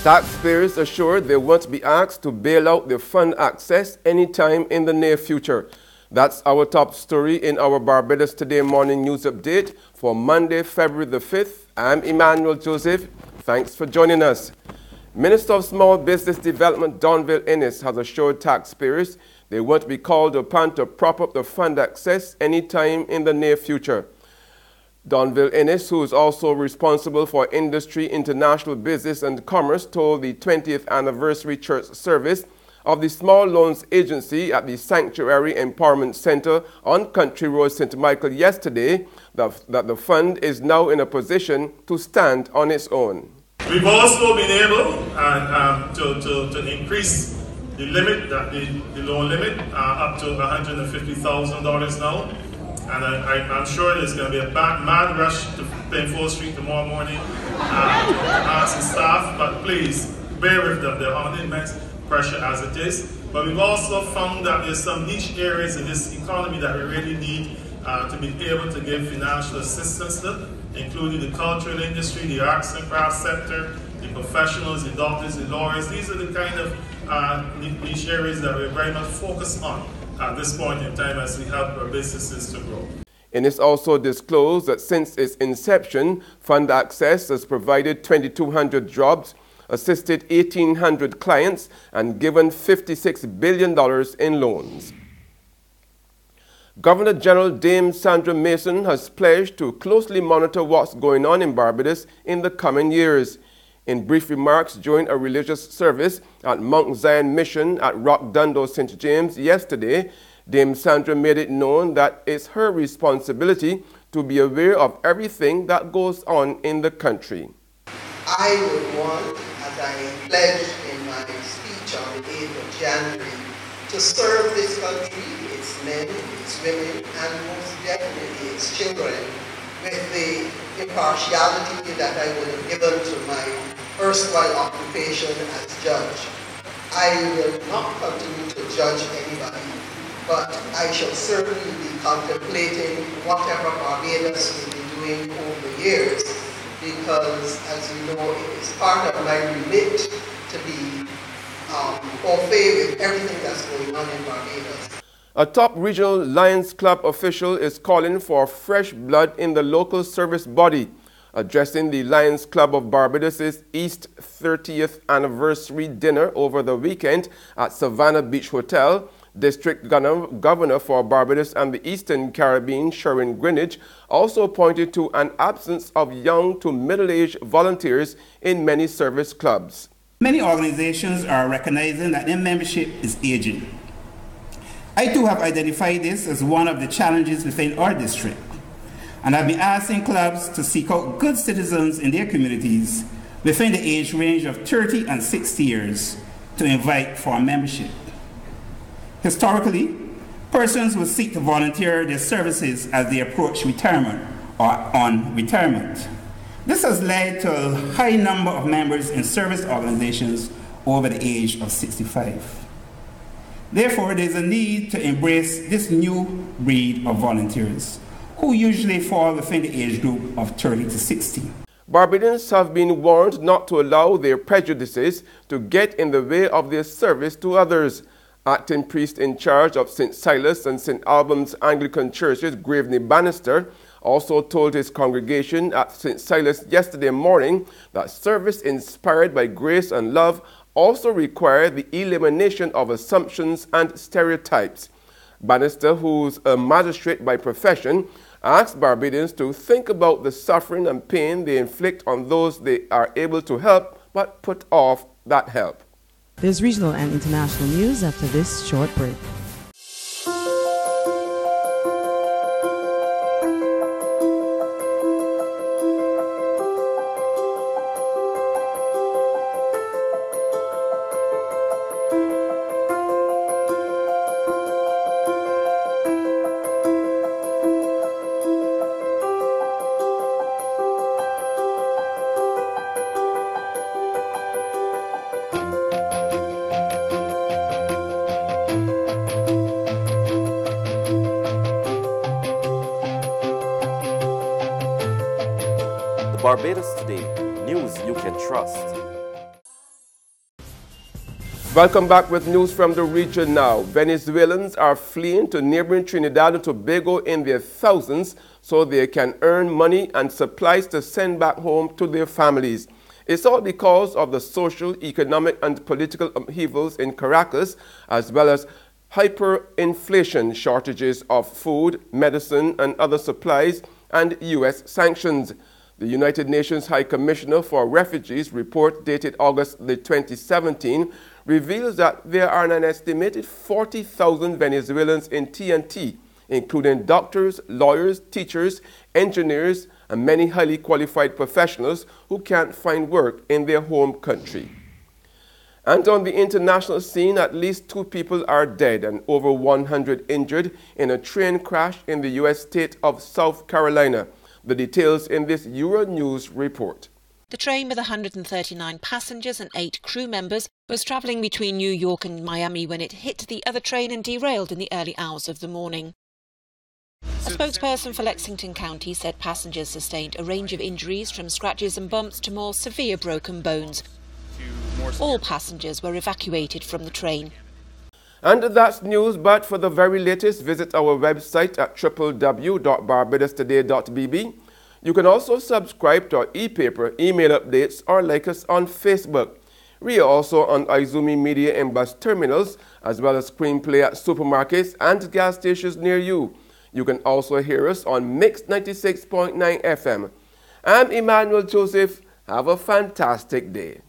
Taxpayers assured they won't be asked to bail out their fund access anytime in the near future. That's our top story in our Barbados Today morning news update for Monday, February the 5th. I'm Emmanuel Joseph. Thanks for joining us. Minister of Small Business Development Donville Innes has assured taxpayers they won't be called upon to prop up the fund access anytime in the near future. Donville Innes, who is also responsible for industry, international business and commerce, told the 20th anniversary church service of the Small Loans Agency at the Sanctuary Empowerment Center on Country Road, St. Michael yesterday that the fund is now in a position to stand on its own. We've also been able to increase the limit, the loan limit, up to $150,000 now. And I'm sure there's going to be a mad rush to Penfold Street tomorrow morning to ask the staff, but please bear with them. They're under immense pressure as it is. But we've also found that there's some niche areas in this economy that we really need to be able to give financial assistance to, including the cultural industry, the arts and crafts sector, the professionals, the doctors, the lawyers. These are the kind of niche areas that we're very much focused on at this point in time as we help our businesses to grow. Innes also disclosed that since its inception, Fund Access has provided 2,200 jobs, assisted 1,800 clients, and given $56 billion in loans. Governor General Dame Sandra Mason has pledged to closely monitor what's going on in Barbados in the coming years. In brief remarks during a religious service at Mount Zion Mission at Rock Dundo, St. James yesterday, Dame Sandra made it known that it's her responsibility to be aware of everything that goes on in the country. I would want, as I pledged in my speech on the 8th of January, to serve this country, its men, its women, and most definitely its children, with the impartiality that I would have given to my erstwhile occupation as judge. I will not continue to judge anybody, but I shall certainly be contemplating whatever Barbados will be doing over the years, because, as you know, it is part of my remit to be au fait with everything that's going on in Barbados. A top regional Lions Club official is calling for fresh blood in the local service body. Addressing the Lions Club of Barbados' East 30th anniversary dinner over the weekend at Savannah Beach Hotel, District Governor for Barbados and the Eastern Caribbean, Sharon Greenidge, also pointed to an absence of young to middle-aged volunteers in many service clubs. Many organizations are recognizing that their membership is aging. I too have identified this as one of the challenges within our district, and I've been asking clubs to seek out good citizens in their communities within the age range of 30 and 60 years to invite for membership. Historically, persons will seek to volunteer their services as they approach retirement or on retirement. This has led to a high number of members in service organizations over the age of 65. Therefore, there is a need to embrace this new breed of volunteers, who usually fall within the age group of 30 to 60. Barbadians have been warned not to allow their prejudices to get in the way of their service to others. Acting priest in charge of St. Silas and St. Albans Anglican Churches, Graveney Bannister, also told his congregation at St. Silas yesterday morning that service inspired by grace and love also require the elimination of assumptions and stereotypes. Bannister, who's a magistrate by profession, asked Barbadians to think about the suffering and pain they inflict on those they are able to help but put off that help. There's regional and international news after this short break. Barbados Today, news you can trust. Welcome back with news from the region now. Venezuelans are fleeing to neighboring Trinidad and Tobago in their thousands so they can earn money and supplies to send back home to their families. It's all because of the social, economic, and political upheavals in Caracas, as well as hyperinflation, shortages of food, medicine, and other supplies, and U.S. sanctions. The United Nations High Commissioner for Refugees report dated August 2017 reveals that there are an estimated 40,000 Venezuelans in TNT, including doctors, lawyers, teachers, engineers, and many highly qualified professionals who can't find work in their home country. And on the international scene, at least 2 people are dead and over 100 injured in a train crash in the U.S. state of South Carolina. The details in this Euronews report. The train with 139 passengers and 8 crew members was travelling between New York and Miami when it hit the other train and derailed in the early hours of the morning. A spokesperson for Lexington County said passengers sustained a range of injuries from scratches and bumps to more severe broken bones. All passengers were evacuated from the train. And that's news, but for the very latest, visit our website at www.barbadostoday.bb. You can also subscribe to our e-paper, email updates, or like us on Facebook. We are also on Izumi Media in bus terminals, as well as screenplay at supermarkets and gas stations near you. You can also hear us on Mix 96.9 FM. I'm Emmanuel Joseph. Have a fantastic day.